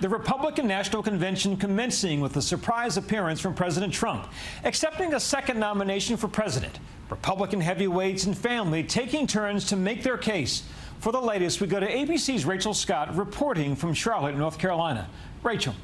The Republican National Convention commencing with a surprise appearance from President Trump, accepting a second nomination for president. Republican heavyweights and family taking turns to make their case. For the latest, we go to ABC's Rachel Scott reporting from Charlotte, North Carolina. Rachel.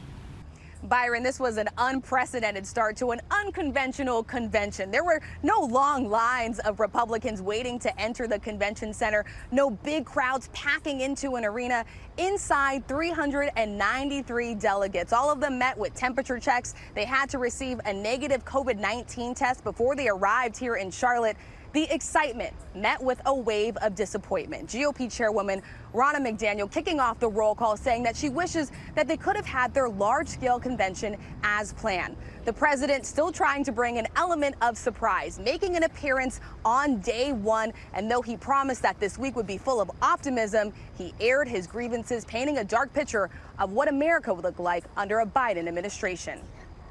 Byron, this was an unprecedented start to an unconventional convention. There were no long lines of Republicans waiting to enter the convention center, no big crowds packing into an arena. Inside, 393 delegates. All of them met with temperature checks. They had to receive a negative COVID-19 test before they arrived here in Charlotte. The excitement met with a wave of disappointment. GOP chairwoman Ronna McDaniel kicking off the roll call, saying that she wishes that they could have had their large-scale convention as planned. The president still trying to bring an element of surprise, making an appearance on day one. And though he promised that this week would be full of optimism, he aired his grievances, painting a dark picture of what America would look like under a Biden administration.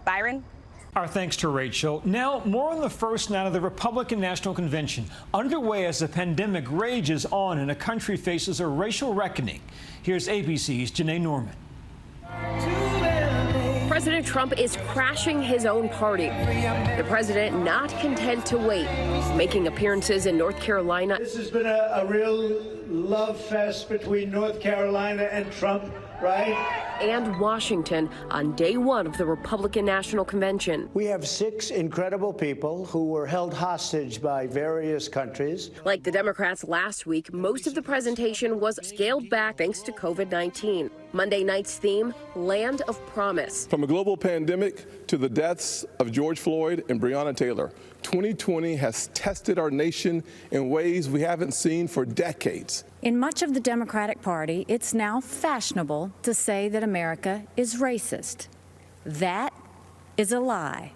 Byron? Our thanks to Rachel. Now, more on the first night of the Republican National Convention, underway as the pandemic rages on and a country faces a racial reckoning. Here's ABC's Janae Norman. President Trump is crashing his own party. The president not content to wait, making appearances in North Carolina. This has been a real love fest between North Carolina and Trump, right? And Washington on day one of the Republican National Convention. We have 6 incredible people who were held hostage by various countries. Like the Democrats last week, most of the presentation was scaled back thanks to COVID-19. Monday night's theme, Land of Promise. From a global pandemic to the deaths of George Floyd and Breonna Taylor, 2020 has tested our nation in ways we haven't seen for decades. In much of the Democratic Party, it's now fashionable to say that America is racist. That is a lie.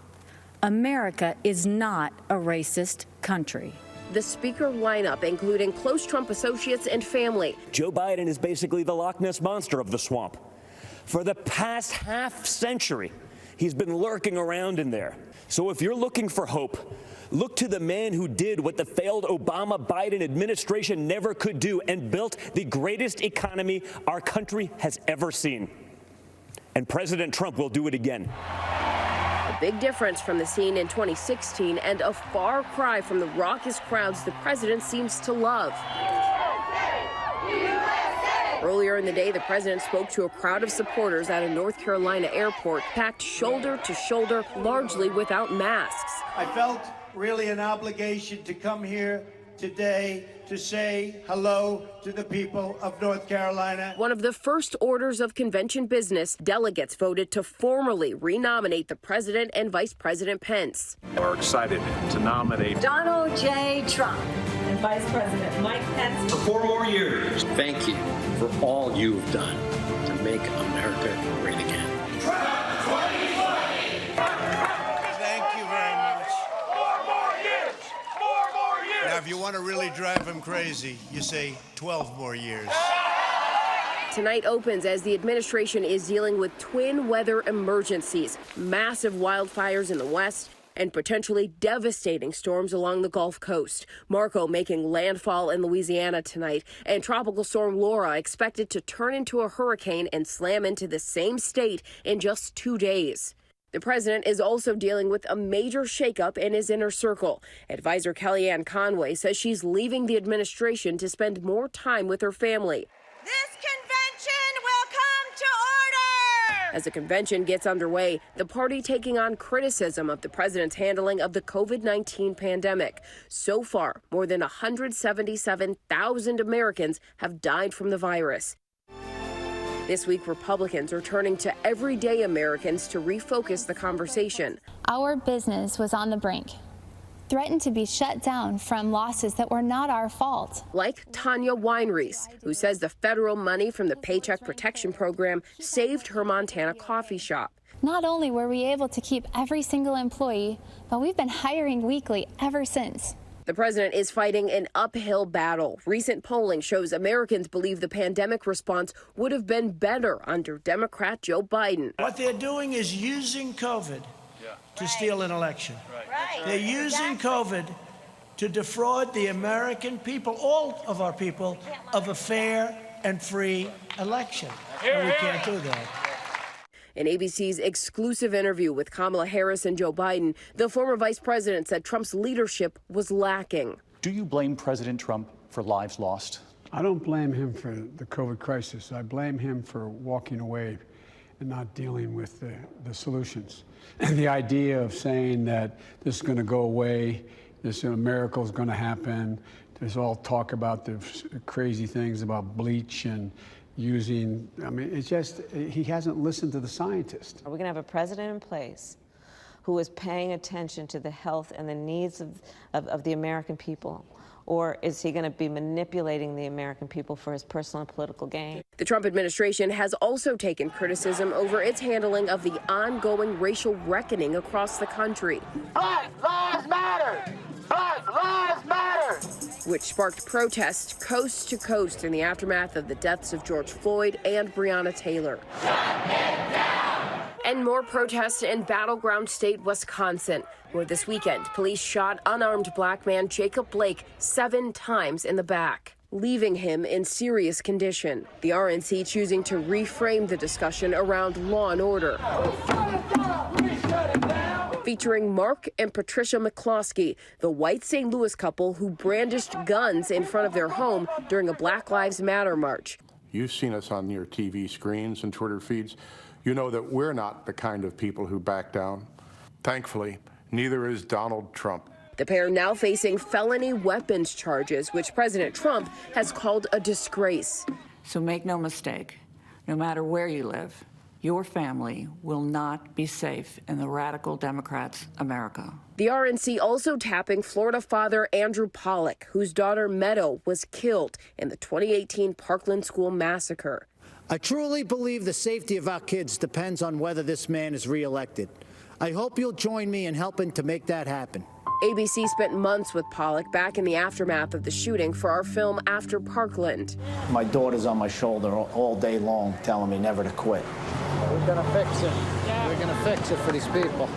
America is not a racist country. The speaker lineup, including close Trump associates and family. Joe Biden is basically the Loch Ness Monster of the swamp. For the past half century, he's been lurking around in there. So if you're looking for hope, look to the man who did what the failed Obama-Biden administration never could do and built the greatest economy our country has ever seen. And President Trump will do it again. A big difference from the scene in 2016 and a far cry from the raucous crowds the president seems to love. Earlier in the day, the president spoke to a crowd of supporters at a North Carolina airport, packed shoulder to shoulder, largely without masks. I felt really an obligation to come here today to say hello to the people of North Carolina. One of the first orders of convention business, delegates voted to formally renominate the president and Vice President Pence. We're excited to nominate Donald J. Trump and Vice President Mike Pence for 4 more years. Thank you for all you've done to make America great again. Trump 2020! Thank you very much. 4 more years! 4 more years! Now, if you want to really drive him crazy, you say 12 more years. Tonight opens as the administration is dealing with twin weather emergencies, massive wildfires in the west, and potentially devastating storms along the Gulf Coast. Marco making landfall in Louisiana tonight, and Tropical Storm Laura expected to turn into a hurricane and slam into the same state in just 2 days. The president is also dealing with a major shakeup in his inner circle. Advisor Kellyanne Conway says she's leaving the administration to spend more time with her family. This convention will come to order! As the convention gets underway, the party taking on criticism of the president's handling of the COVID-19 pandemic. So far, more than 177,000 Americans have died from the virus. This week, Republicans are turning to everyday Americans to refocus the conversation. Our business was on the brink, threatened to be shut down from losses that were not our fault. Like Tanya Weinreis, who says the federal money from the Paycheck Protection Program saved her Montana coffee shop. Not only were we able to keep every single employee, but we've been hiring weekly ever since. The president is fighting an uphill battle. Recent polling shows Americans believe the pandemic response would have been better under Democrat Joe Biden. What they're doing is using COVID to steal an election. They're using COVID to defraud the American people, all of our people, of a fair and free election. And we can't do that. In ABC's exclusive interview with Kamala Harris and Joe Biden, the former vice president said Trump's leadership was lacking. Do you blame President Trump for lives lost? I don't blame him for the COVID crisis. I blame him for walking away and not dealing with the solutions. And the idea of saying that this is going to go away, this miracle is going to happen. There's all talk about the crazy things about bleach and using, I mean, it's just, he hasn't listened to the scientists. Are we going to have a president in place who is paying attention to the health and the needs of the American people? Or is he going to be manipulating the American people for his personal and political gain? The Trump administration has also taken criticism over its handling of the ongoing racial reckoning across the country. Black Lives Matter! Black Lives Matter! Which sparked protests coast to coast in the aftermath of the deaths of George Floyd and Breonna Taylor. And more protests in battleground state Wisconsin, where this weekend police shot unarmed black man Jacob Blake 7 times in the back, leaving him in serious condition. The RNC choosing to reframe the discussion around law and order. Featuring Mark and Patricia McCloskey, the white St. Louis couple who brandished guns in front of their home during a Black Lives Matter march. You've seen us on your TV screens and Twitter feeds. You know that we're not the kind of people who back down. Thankfully, neither is Donald Trump. The pair now facing felony weapons charges, which President Trump has called a disgrace. So make no mistake, no matter where you live, your family will not be safe in the radical Democrats' America. The RNC also tapping Florida father Andrew Pollack, whose daughter Meadow was killed in the 2018 Parkland school massacre. I truly believe the safety of our kids depends on whether this man is reelected. I hope you'll join me in helping to make that happen. ABC spent months with Pollack back in the aftermath of the shooting for our film After Parkland. My daughter's on my shoulder all day long telling me never to quit. We're going to fix it. We're going to fix it for these people.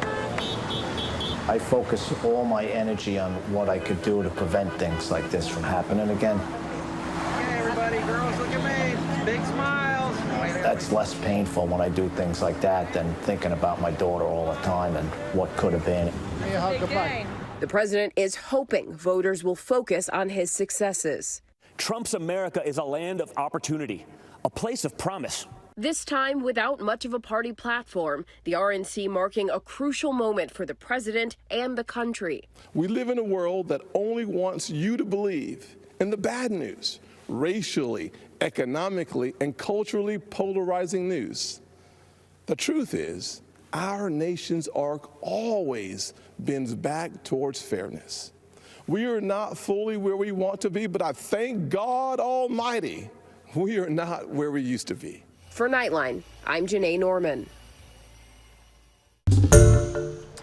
I focus all my energy on what I could do to prevent things like this from happening again. Okay, everybody, girls, look at me. Big smiles. That's less painful when I do things like that than thinking about my daughter all the time and what could have been. The president is hoping voters will focus on his successes. Trump's America is a land of opportunity, a place of promise. This time without much of a party platform, the RNC marking a crucial moment for the president and the country. We live in a world that only wants you to believe in the bad news, racially, economically, and culturally polarizing news. The truth is, our nation's arc always bends back towards fairness. We are not fully where we want to be, but I thank God Almighty, we are not where we used to be. For Nightline, I'm Janae Norman.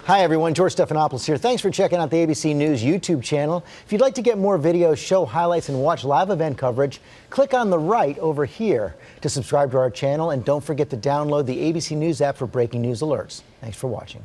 Hi everyone, George Stephanopoulos here. Thanks for checking out the ABC News YouTube channel. If you'd like to get more videos, show highlights, and watch live event coverage, click on the right over here to subscribe to our channel, and don't forget to download the ABC News app for breaking news alerts. Thanks for watching.